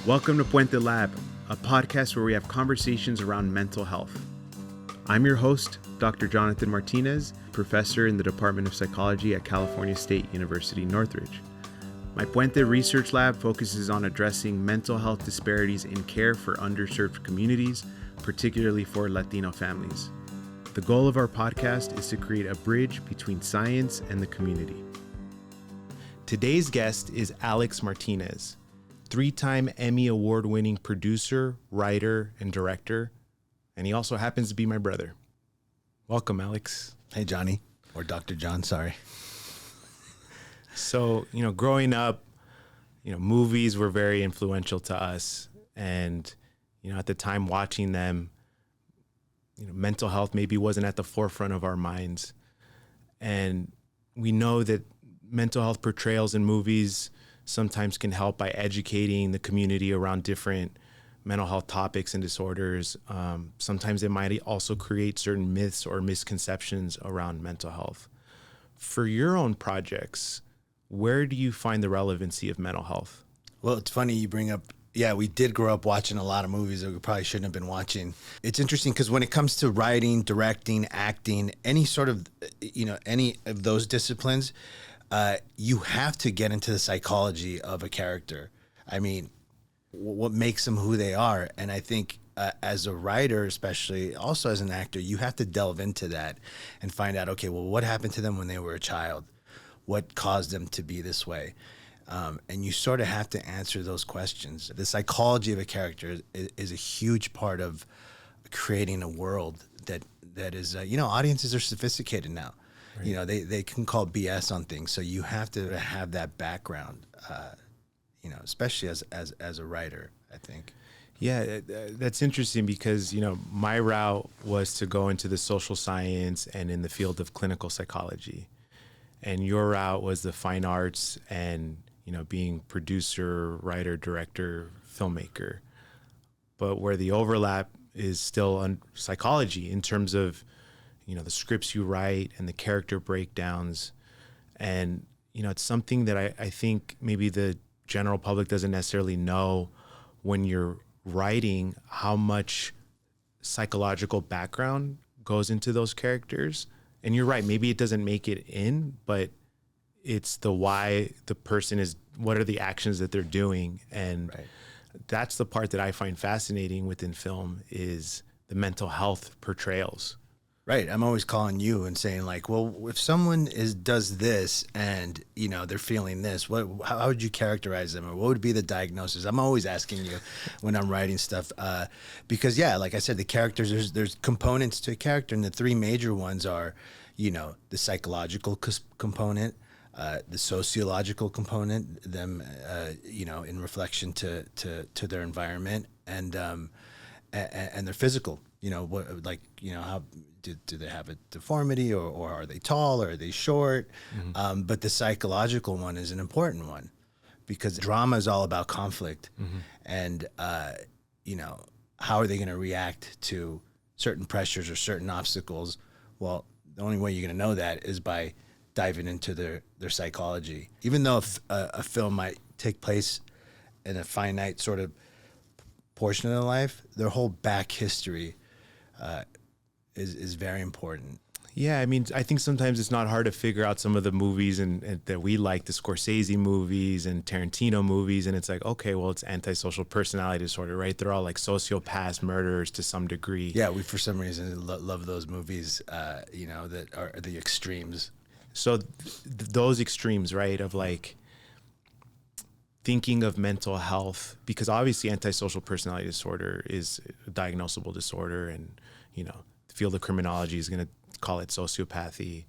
Welcome to Puente Lab, a podcast where we have conversations around mental health. I'm your host, Dr. Jonathan Martinez, professor in the Department of Psychology at California State University, Northridge. My Puente Research Lab focuses on addressing mental health disparities in care for underserved communities, particularly for Latino families. The goal of our podcast is to create a bridge between science and the community. Today's guest is Alex Martinez, three-time Emmy Award-winning producer, writer, and director, and he also happens to be my brother. Welcome, Alex. Hey, Johnny, or Dr. John, sorry. So, growing up, movies were very influential to us, and, at the time watching them, mental health maybe wasn't at the forefront of our minds. And we know that mental health portrayals in movies sometimes can help by educating the community around different mental health topics and disorders. Sometimes it might also create certain myths or misconceptions around mental health. For your own projects, where do you find the relevancy of mental health? Well, it's funny you bring up, we did grow up watching a lot of movies that we probably shouldn't have been watching. It's interesting because when it comes to writing, directing, acting, any sort of, any of those disciplines, you have to get into the psychology of a character. I mean, what makes them who they are. And I think as a writer, especially also as an actor, you have to delve into that and find out, okay, well, what happened to them when they were a child? What caused them to be this way? And you sort of have to answer those questions. The psychology of a character is a huge part of creating a world that is, audiences are sophisticated now. Right. They can call BS on things. So you have to have that background, especially as a writer, I think. Yeah, that's interesting because, my route was to go into the social science and in the field of clinical psychology. And your route was the fine arts and, being producer, writer, director, filmmaker. But where the overlap is still on psychology in terms of, the scripts you write and the character breakdowns. And, it's something that I think maybe the general public doesn't necessarily know when you're writing how much psychological background goes into those characters. And you're right, maybe it doesn't make it in, but it's the why the person is, what are the actions that they're doing. And right. That's the part that I find fascinating within film is the mental health portrayals. Right. I'm always calling you and saying like, well, if someone does this and, they're feeling this, how would you characterize them or what would be the diagnosis? I'm always asking you when I'm writing stuff because, like I said, the characters, there's components to a character and the three major ones are, the psychological component, the sociological component, them, in reflection to their environment and their physical, how do they have a deformity or are they tall or are they short? Mm-hmm. But the psychological one is an important one because drama is all about conflict and, how are they going to react to certain pressures or certain obstacles? Well, the only way you're going to know that is by diving into their psychology. Even though a film might take place in a finite sort of portion of their life, their whole back history is very important. Yeah, I mean, I think sometimes it's not hard to figure out some of the movies and that we like, the Scorsese movies and Tarantino movies, and it's like, okay, well, it's antisocial personality disorder, right? They're all like sociopaths, murderers to some degree. Yeah, we for some reason love those movies, that are the extremes. So those extremes, right, of like thinking of mental health, because obviously antisocial personality disorder is a diagnosable disorder and, the field of criminology is going to call it sociopathy.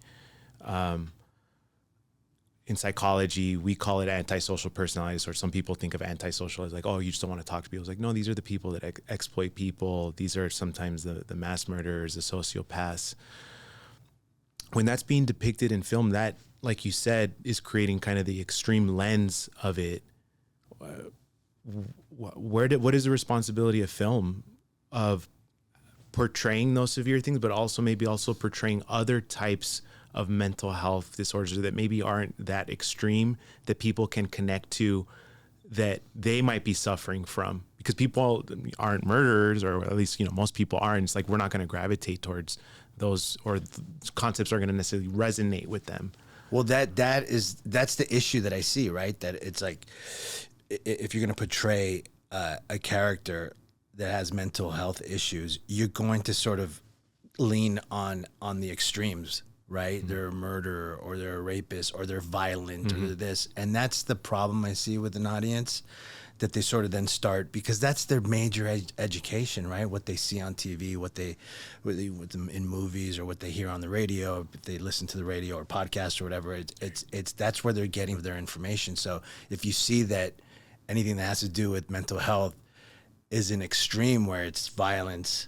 In psychology, we call it antisocial personality disorder. Some people think of antisocial as like, oh, you just don't want to talk to people. It's like, no, these are the people that exploit people. These are sometimes the mass murderers, the sociopaths. When that's being depicted in film, that, like you said, is creating kind of the extreme lens of it. What is the responsibility of film of portraying those severe things, but also maybe also portraying other types of mental health disorders that maybe aren't that extreme, that people can connect to that they might be suffering from, because people aren't murderers, or at least, most people aren't. It's like, we're not going to gravitate towards those, or concepts are going to necessarily resonate with them. Well, that's the issue that I see, right? That it's like, if you're going to portray a character that has mental health issues, you're going to sort of lean on the extremes, right? Mm-hmm. They're a murderer, or they're a rapist, or they're violent, mm-hmm. or they're this. And that's the problem I see with an audience, that they sort of then start, because that's their major education, right? What they see on TV, what they in movies, or what they hear on the radio, if they listen to the radio or podcast or whatever, it's that's where they're getting their information. So if you see that anything that has to do with mental health is an extreme where it's violence,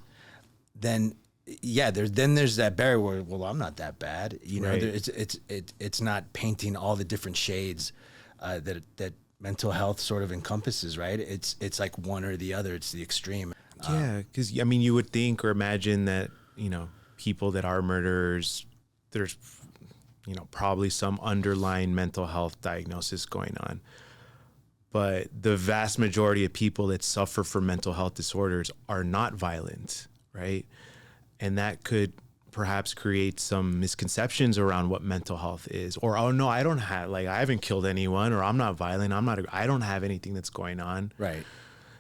then there's that barrier where, well, I'm not that bad, right. It's not painting all the different shades that mental health sort of encompasses, right? It's like one or the other. It's the extreme. Yeah, because you would think or imagine that people that are murderers, there's probably some underlying mental health diagnosis going on. But the vast majority of people that suffer from mental health disorders are not violent, right? And that could perhaps create some misconceptions around what mental health is. Or, oh no, I haven't killed anyone, or I'm not violent. I don't have anything that's going on. Right.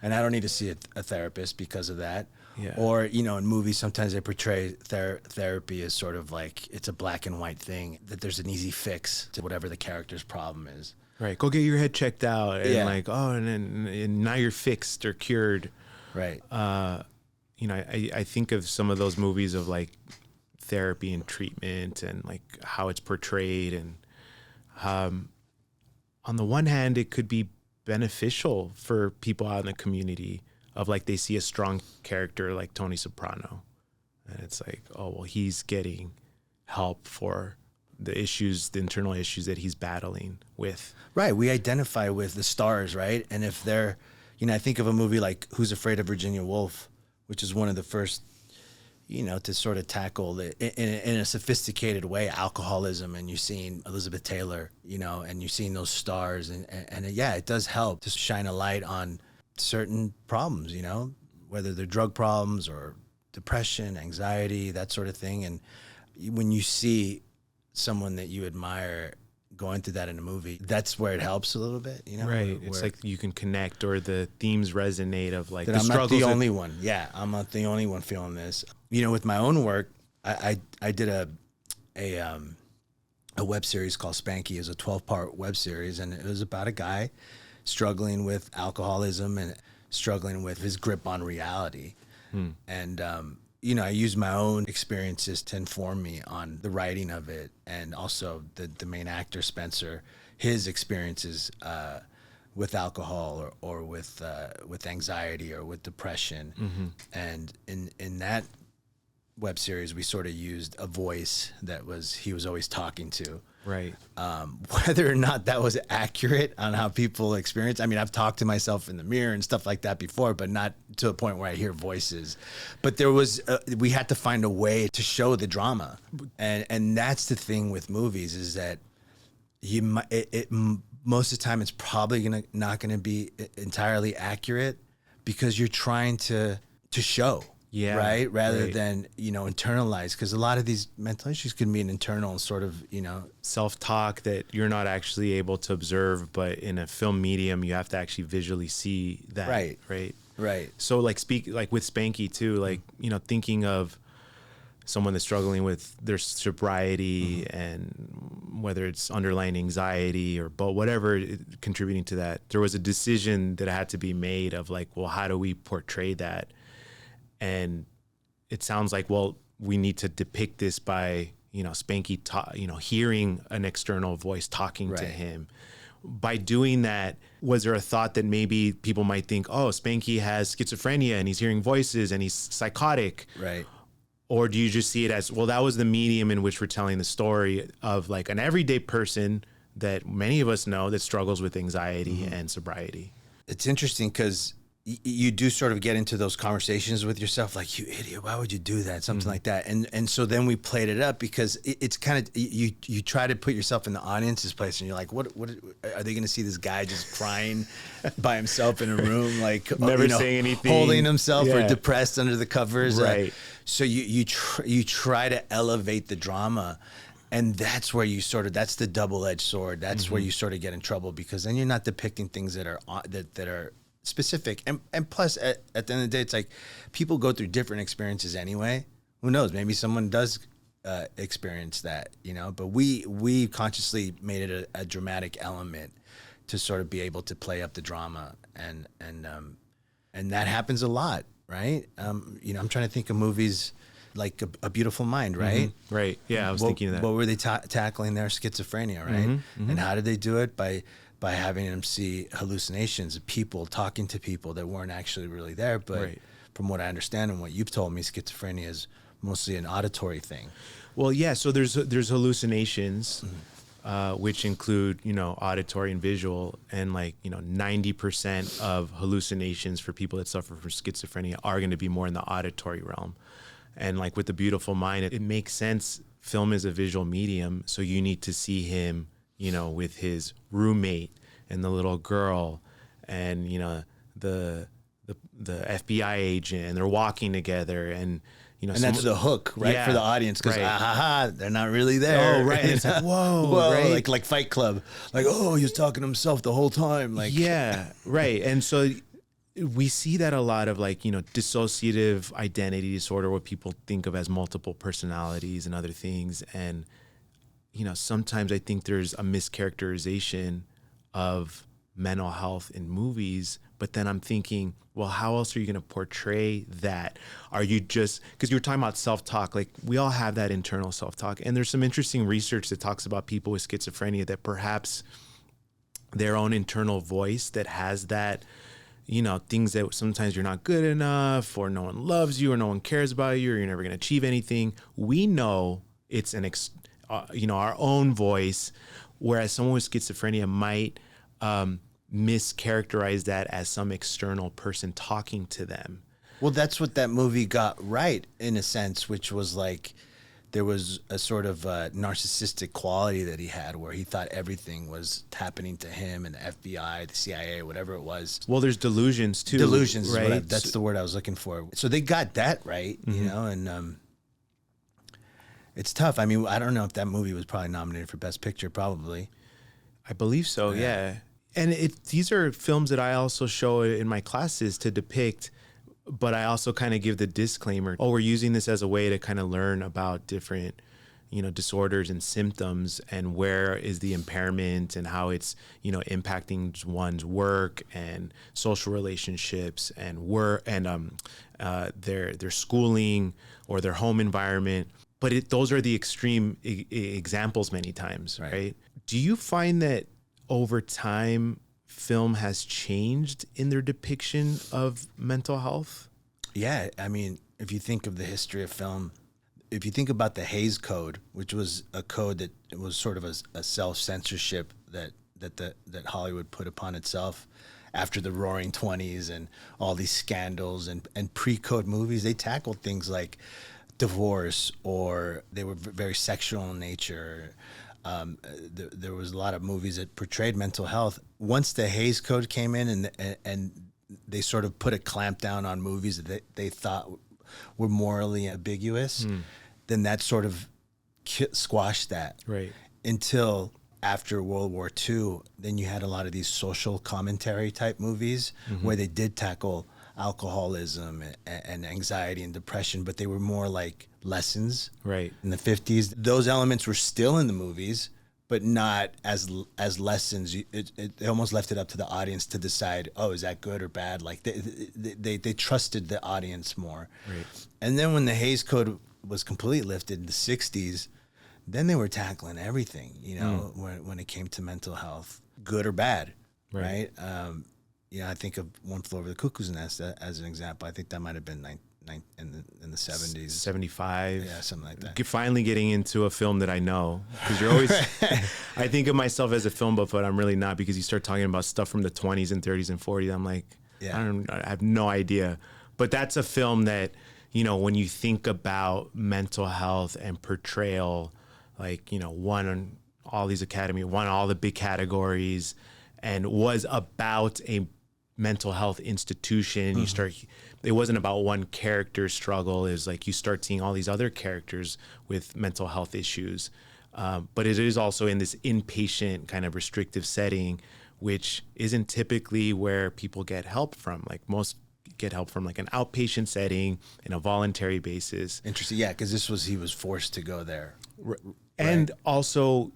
And I don't need to see a therapist because of that. Yeah. Or, in movies, sometimes they portray therapy as sort of like it's a black and white thing, that there's an easy fix to whatever the character's problem is. Right. Go get your head checked out. And and now you're fixed or cured. Right. I think of some of those movies of like therapy and treatment, and like how it's portrayed. And on the one hand, it could be beneficial for people out in the community, of like, they see a strong character like Tony Soprano, and it's like, oh, well, he's getting help for the internal issues that he's battling with. Right. We identify with the stars, right? And if they're, I think of a movie like Who's Afraid of Virginia Woolf, which is one of the first, to sort of tackle in a sophisticated way, alcoholism, and you're seeing Elizabeth Taylor, and you're seeing those stars, and it does help to shine a light on certain problems, whether they're drug problems or depression, anxiety, that sort of thing. And when you see someone that you admire going through that in a movie, that's where it helps a little bit, Right. It's like you can connect, or the themes resonate of like, I'm not the only one. Yeah, I'm not the only one feeling this. With my own work, I did a web series called Spanky. It was a 12-part web series, and it was about a guy struggling with alcoholism and struggling with his grip on reality. And I use my own experiences to inform me on the writing of it, and also the main actor, Spencer, his experiences with alcohol or with anxiety or with depression. Mm-hmm. And in that web series, we sort of used a voice that he was always talking to. Right. Whether or not that was accurate on how people experience. I mean, I've talked to myself in the mirror and stuff like that before, but not to a point where I hear voices. But there was, we had to find a way to show the drama. And that's the thing with movies, is that most of the time it's probably not going to be entirely accurate, because you're trying to show. Yeah. Right. Rather than, internalize, because a lot of these mental issues can be an internal sort of, self-talk that you're not actually able to observe, but in a film medium, you have to actually visually see that. Right. Right. Right. So like with Spanky too, like, thinking of someone that's struggling with their sobriety, mm-hmm. and whether it's underlying anxiety or whatever contributing to that, there was a decision that had to be made of like, well, how do we portray that? And it sounds like, well, we need to depict this by, Spanky, hearing an external voice talking to him. By doing that, was there a thought that maybe people might think, oh, Spanky has schizophrenia and he's hearing voices and he's psychotic? Right. Or do you just see it as, well, that was the medium in which we're telling the story of like an everyday person that many of us know that struggles with anxiety, mm-hmm. and sobriety? It's interesting because, you do sort of get into those conversations with yourself, like, you idiot, why would you do that? Something like that. And so then we played it up because it's kind of, you try to put yourself in the audience's place, and you're like, what are they going to see this guy just crying by himself in a room, like never saying anything, holding himself, or depressed under the covers. Right. So you try to elevate the drama. And that's where you sort of, that's the double-edged sword. That's where you sort of get in trouble, because then you're not depicting things that are specific. And plus, at the end of the day, it's like people go through different experiences anyway. Who knows? Maybe someone does experience that, But we consciously made it a dramatic element to sort of be able to play up the drama, and that happens a lot, right? I'm trying to think of movies like A Beautiful Mind, right? Right. Yeah, I was thinking of that. What were they tackling there? Schizophrenia, right? And how did they do it? By having them see hallucinations of people talking to people that weren't actually really there. But from what I understand and what you've told me, schizophrenia is mostly an auditory thing. Well, yeah. So there's hallucinations, which include, auditory and visual, and 90% of hallucinations for people that suffer from schizophrenia are going to be more in the auditory realm. And like with The Beautiful Mind, it makes sense. Film is a visual medium, so you need to see him, with his roommate and the little girl, and the FBI agent, and they're walking together, and and that's the hook, right, for the audience, because they're not really there. Oh, right. And it's like, whoa, right? like Fight Club, like, oh, he was talking to himself the whole time, like, yeah, right. And so we see that a lot of dissociative identity disorder, what people think of as multiple personalities and other things. And, sometimes I think there's a mischaracterization of mental health in movies, but then I'm thinking, well, how else are you going to portray that? Are you just, because you were talking about self-talk, like we all have that internal self-talk. And there's some interesting research that talks about people with schizophrenia that perhaps their own internal voice that has that, things that sometimes you're not good enough, or no one loves you, or no one cares about you, or you're never going to achieve anything. We know it's our own voice, whereas someone with schizophrenia might mischaracterize that as some external person talking to them. Well, that's what that movie got right, in a sense, which was like, there was a sort of narcissistic quality that he had, where he thought everything was happening to him, and the FBI, the CIA, whatever it was. Well, there's delusions too. Delusions, right? That's the word I was looking for. So they got that right, and it's tough. I mean, I don't know if that movie was probably nominated for Best Picture, probably. I believe so, yeah. And these are films that I also show in my classes to depict, but I also kind of give the disclaimer, we're using this as a way to kind of learn about different, disorders and symptoms, and where is the impairment, and how it's, impacting one's work and social relationships and work and their schooling or their home environment. But those are the extreme examples many times, right? Do you find that over time, film has changed in their depiction of mental health? Yeah, I mean, if you think of the history of film, if you think about the Hays Code, which was a code that was sort of a self-censorship that Hollywood put upon itself after the Roaring 20s and all these scandals, and pre-code movies, they tackled things like divorce, or they were very sexual in nature. There was a lot of movies that portrayed mental health. Once the Hays Code came in, and they sort of put a clamp down on movies that they thought were morally ambiguous, then that sort of squashed that. Right. Until after World War II, then you had a lot of these social commentary type movies where they did tackle alcoholism and anxiety and depression, but they were more like lessons. Right. In the 50s, those elements were still in the movies, but not as lessons. They almost left it up to the audience to decide, is that good or bad? Like they trusted the audience more. Right. And then when the Hays Code was completely lifted in the 60s, then they were tackling everything, when it came to mental health, good or bad, right? I think of One Flew Over the Cuckoo's Nest as an example. I think that might have been in the 70s. 75. Yeah, something like that. Finally getting into a film that I know. Because you're always... I think of myself as a film buff, but I'm really not, because you start talking about stuff from the 20s and 30s and 40s. I'm like, Yeah. I have no idea. But that's a film that, you know, when you think about mental health and portrayal, like, you know, won all these Academy, won all the big categories, and was about a mental health institution. You start, it wasn't about one character's struggle. It was like you start seeing all these other characters with mental health issues. But it is also in this inpatient kind of restrictive setting, which isn't typically where people get help from. Like most get help from like an outpatient setting in a voluntary basis. Interesting. Yeah, because he was forced to go there. And also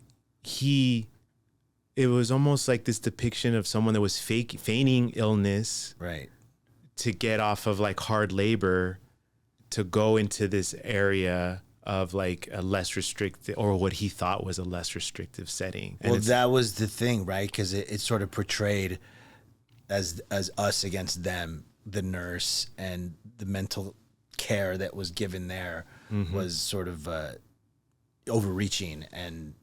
it was almost like this depiction of someone that was feigning illness, right, to get off of like hard labor to go into this area of like a less restrictive, or what he thought was a less restrictive setting. And well, that was the thing, right? Because it sort of portrayed as us against them, the nurse, and the mental care that was given there was sort of overreaching and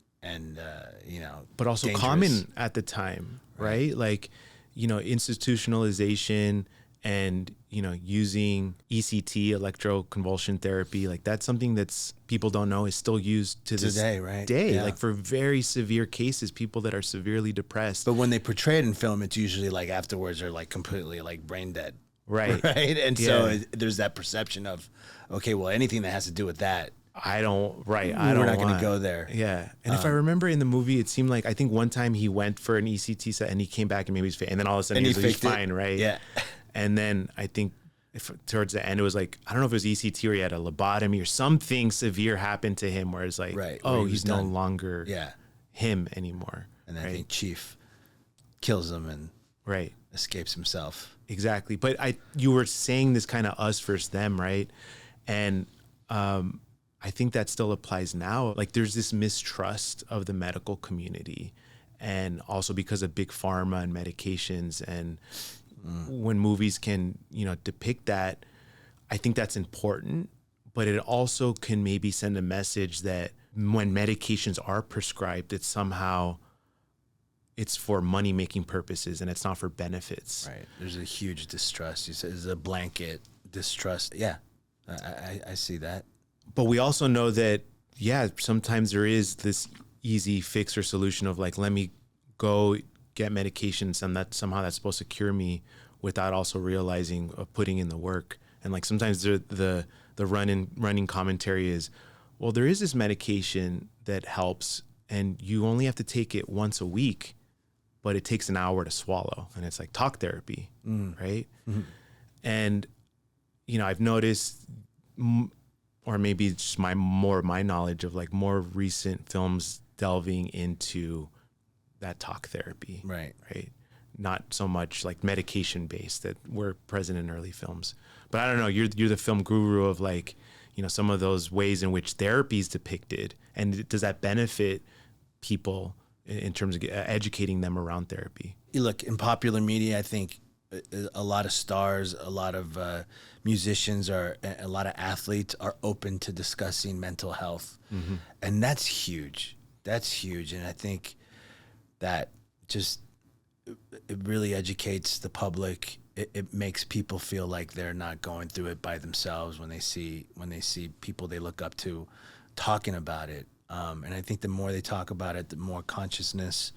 you know, but also dangerous. common at the time, right? Like, you know, institutionalization and, you know, using ECT, electroconvulsion therapy, like that's something that's people don't know is still used to this today, right? day, Yeah. like for very severe cases, people that are severely depressed. But when they portray it in film, it's usually like afterwards they're like completely like brain dead. Right. Right. And Yeah. so there's that perception of, okay, well, anything that has to do with that, I don't we're not going to go there. Yeah. And if I remember in the movie, it seemed like, I think one time he went for an ECT set and he came back and maybe he's fine. And then all of a sudden And he's fine, right? Yeah. And then I think towards the end, it was like, I don't know if it was ECT or he had a lobotomy or something severe happened to him where it's like, Right, oh, where he he's was no done. longer Yeah. him anymore. And then right? I think Chief kills him and Right. escapes himself. Exactly. But you were saying this kind of us versus them, right? And I think that still applies now. Like there's this mistrust of the medical community, and also because of big pharma and medications. And when movies can, you know, depict that, I think that's important, but it also can maybe send a message that when medications are prescribed, it's somehow it's for money-making purposes and it's not for benefits. Right. There's a huge distrust. You said there's a blanket distrust. Yeah. I see that. But we also know that, yeah, sometimes there is this easy fix or solution of like, let me go get medications and that somehow that's supposed to cure me, without also realizing of putting in the work. And like sometimes the running commentary is, well, there is this medication that helps and you only have to take it once a week, but it takes an hour to swallow. And it's like talk therapy, right? Mm-hmm. And, you know, I've noticed, or maybe it's just my knowledge of like more recent films delving into that talk therapy. Right. Right. Not so much like medication based that were present in early films. But I don't know, you're the film guru of like, you know, some of those ways in which therapy is depicted, and does that benefit people in terms of educating them around therapy? You look, in popular media, I think a lot of stars, a lot of musicians, a lot of athletes are open to discussing mental health. Mm-hmm. And that's huge. That's huge. And I think that just, it really educates the public. It makes people feel like they're not going through it by themselves when they see people they look up to talking about it. And I think the more they talk about it, the more consciousness,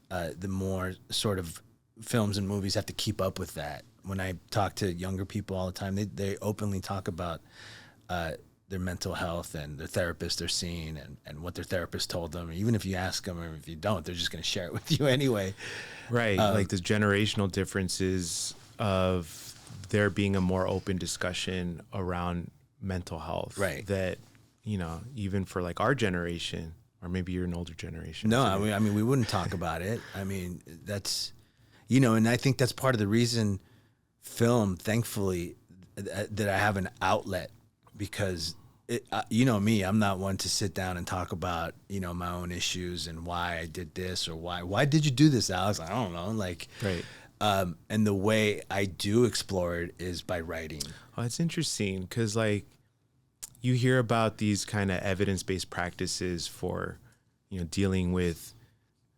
the more sort of films and movies have to keep up with that. When I talk to younger people all the time, they openly talk about their mental health and the therapist they're seeing and what their therapist told them. Even if you ask them or if you don't, they're just going to share it with you anyway. Right. Like the generational differences of there being a more open discussion around mental health. Right. That, you know, even for like our generation, or maybe you're an older generation. No, I mean, we wouldn't talk about it. I mean, that's, you know, and I think that's part of the reason film, thankfully, that I have an outlet, because you know me, I'm not one to sit down and talk about, you know, my own issues and why I did this or why did you do this, Alex? I don't know. Like, right. And the way I do explore it is by writing. Oh, it's interesting because like you hear about these kind of evidence-based practices for, you know, dealing with,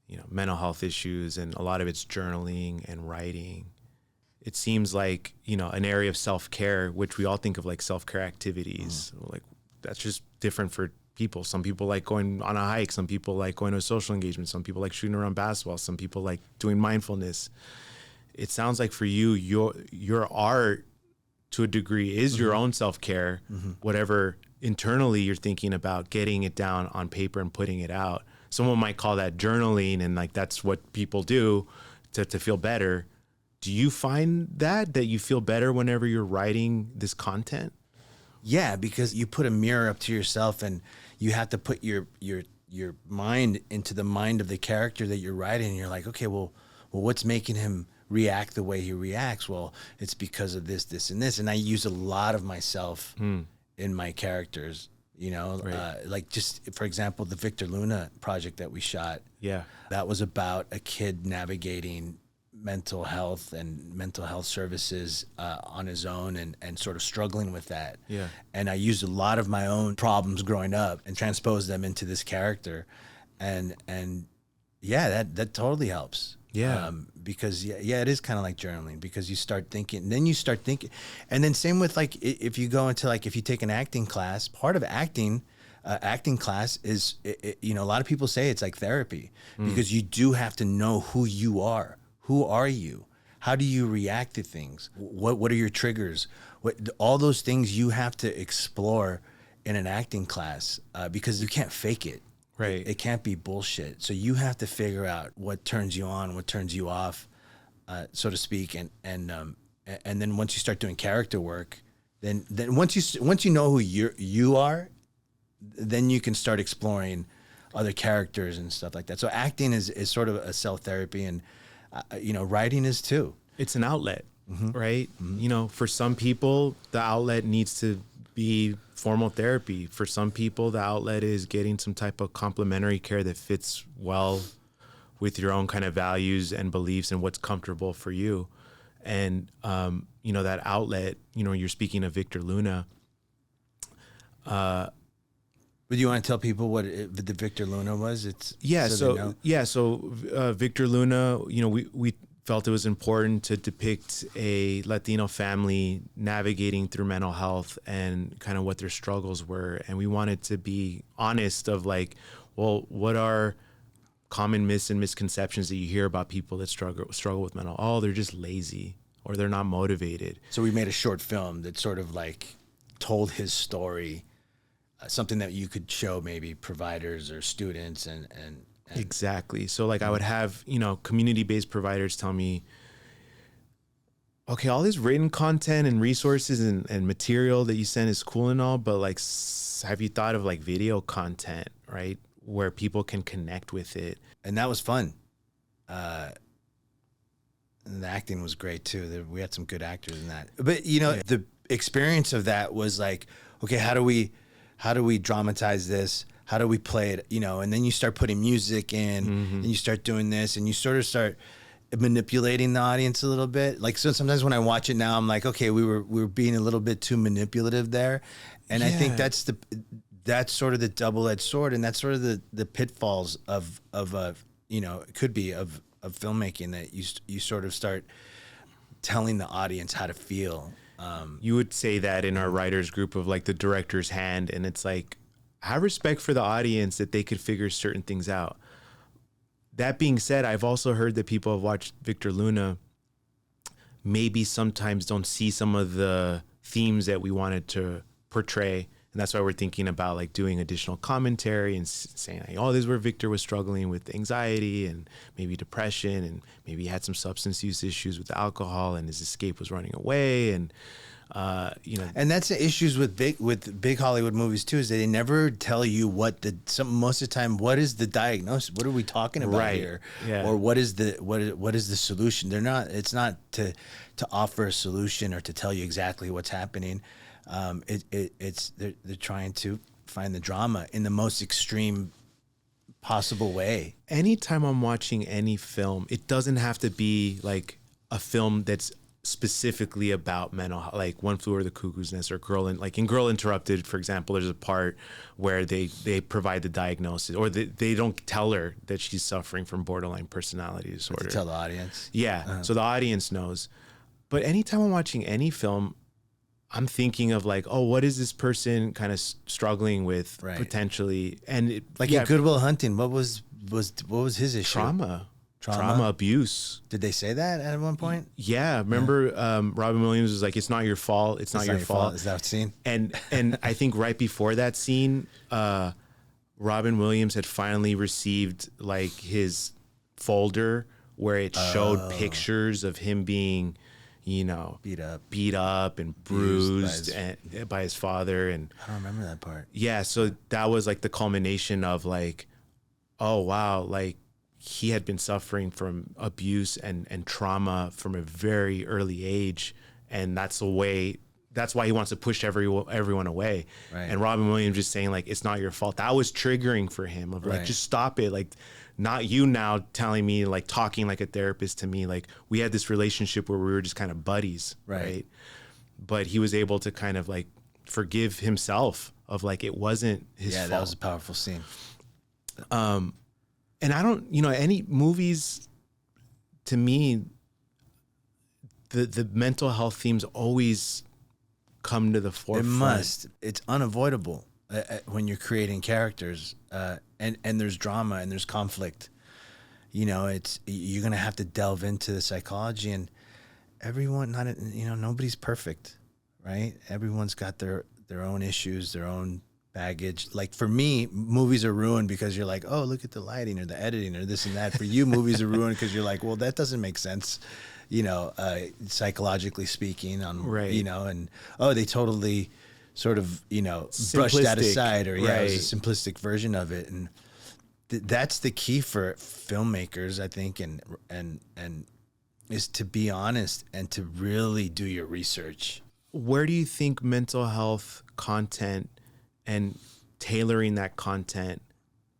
you know, mental health issues, and a lot of it's journaling and writing. it seems like, you know, an area of self-care, which we all think of like self-care activities. Like that's just different for people. Some people like going on a hike. Some people like going to a social engagement. Some people like shooting around basketball. Some people like doing mindfulness. It sounds like for you, your art to a degree is your own self-care, whatever internally you're thinking about getting it down on paper and putting it out. Someone might call that journaling, and like that's what people do to feel better. Do you find that you feel better whenever you're writing this content? Yeah, because you put a mirror up to yourself and you have to put your mind into the mind of the character that you're writing. And you're like, okay, well, what's making him react the way he reacts? Well, it's because of this, and this. And I use a lot of myself in my characters, you know, Right. like just, for example, the Victor Luna project that we shot. Yeah. That was about a kid navigating mental health and mental health services on his own and sort of struggling with that. Yeah. And I used a lot of my own problems growing up and transposed them into this character. And yeah, that totally helps. Yeah. Because yeah, it is kind of like journaling, because you start thinking, and then you start thinking, and then same with like, if you go into like, if you take an acting class, part of acting class is, you know, a lot of people say it's like therapy, because you do have to know who you are. Who are you? How do you react to things? What are your triggers? All those things you have to explore in an acting class, because you can't fake it. Right. It can't be bullshit. So you have to figure out what turns you on, what turns you off, so to speak. And then once you start doing character work, then once you know who you are, then you can start exploring other characters and stuff like that. So acting is sort of a self therapy, and you know, writing is too. It's an outlet, right? You know, for some people, the outlet needs to be formal therapy. For some people, the outlet is getting some type of complementary care that fits well with your own kind of values and beliefs and what's comfortable for you. And, you know, that outlet, you know, you're speaking of Victor Luna. But you want to tell people what the Victor Luna was? So Victor Luna, you know, we felt it was important to depict a Latino family navigating through mental health and kind of what their struggles were. And we wanted to be honest of like, well, what are common myths and misconceptions that you hear about people that struggle with mental? Oh, they're just lazy or they're not motivated. So we made a short film that sort of like told his story, something that you could show maybe providers or students and Exactly. So like I would have, you know, community-based providers tell me, okay, all this written content and resources and material that you send is cool and all, but like, have you thought of like video content, right? Where people can connect with it. And that was fun. And the acting was great too. We had some good actors in that. But you know, the experience of that was like, okay, how do we dramatize this? How do we play it? You know, and then you start putting music in, and you start doing this, and you sort of start manipulating the audience a little bit. Like, so sometimes when I watch it now, I'm like, okay, we were being a little bit too manipulative there, and I think that's sort of the double-edged sword, and that's sort of the pitfalls of you know, it could be of filmmaking, that you sort of start telling the audience how to feel. You would say that in our writers group of like the director's hand, and it's like, have respect for the audience that they could figure certain things out. That being said, I've also heard that people have watched Victor Luna maybe sometimes don't see some of the themes that we wanted to portray. And that's why we're thinking about like doing additional commentary and saying, like, oh, this is where Victor was struggling with anxiety and maybe depression, and maybe he had some substance use issues with alcohol and his escape was running away. And, you know, and that's the issues with big Hollywood movies too, is they never tell you most of the time, what is the diagnosis? What are we talking about here? Yeah. Or what is the solution? It's not to offer a solution or to tell you exactly what's happening. They're trying to find the drama in the most extreme possible way. Anytime I'm watching any film, it doesn't have to be like a film that's specifically about mental health, like One Flew Over the Cuckoo's Nest or in Girl Interrupted, for example, there's a part where they provide the diagnosis, or they don't tell her that she's suffering from borderline personality disorder. To tell the audience. Yeah. So the audience knows. But anytime I'm watching any film, I'm thinking of like, oh, what is this person kind of struggling with potentially? And in Good Will Hunting, what was his issue? Trauma, abuse. Did they say that at one point? Yeah. Remember, Robin Williams was like, it's not your fault. It's not your fault. Is that scene? And I think right before that scene, Robin Williams had finally received like his folder where it showed pictures of him being, beat up and bruised by his father. And I don't remember that part. Yeah. So that was like the culmination of like, oh, wow. Like, he had been suffering from abuse and trauma from a very early age. And that's why he wants to push everyone away. Right. And Robin Williams just saying like, it's not your fault. That was triggering for him of like, just stop it. Like, not you now telling me, like talking like a therapist to me. Like, we had this relationship where we were just kind of buddies. Right. But he was able to kind of like forgive himself of like, it wasn't his fault. Yeah, that was a powerful scene. And I don't, any movies, to me, the mental health themes always come to the forefront. It must. It's unavoidable when you're creating characters, and there's drama and there's conflict. You're gonna have to delve into the psychology, and everyone, nobody's perfect, right? Everyone's got their own issues, their own baggage. Like for me, movies are ruined because you're like, oh, look at the lighting or the editing or this and that. For you, movies are ruined because you're like, well, that doesn't make sense, psychologically speaking, and they totally sort of, brushed that aside, or it was a simplistic version of it. And that's the key for filmmakers, I think, and is to be honest and to really do your research. Where do you think mental health content and tailoring that content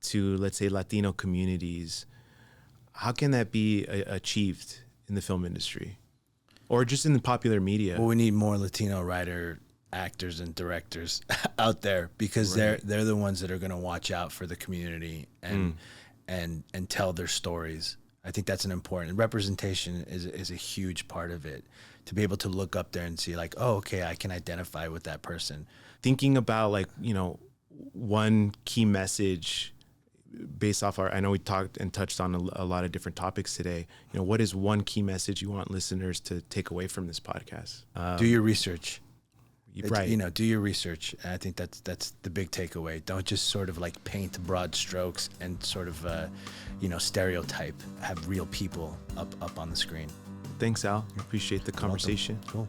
to, let's say, Latino communities, how can that be achieved in the film industry or just in the popular media? Well, we need more Latino writer, actors, and directors out there, because they're the ones that are going to watch out for the community and tell their stories. I think that's an important representation is a huge part of it, to be able to look up there and see like, oh, okay, I can identify with that person. Thinking about like, one key message based off I know we talked and touched on a lot of different topics today. What is one key message you want listeners to take away from this podcast? Do your research. Right. Do your research. And I think that's the big takeaway. Don't just sort of like paint broad strokes and sort of, stereotype. Have real people up on the screen. Thanks, Al. Appreciate the conversation. Cool.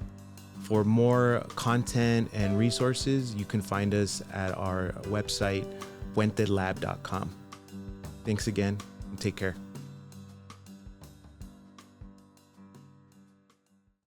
For more content and resources, you can find us at our website, puentelab.com. Thanks again, and take care.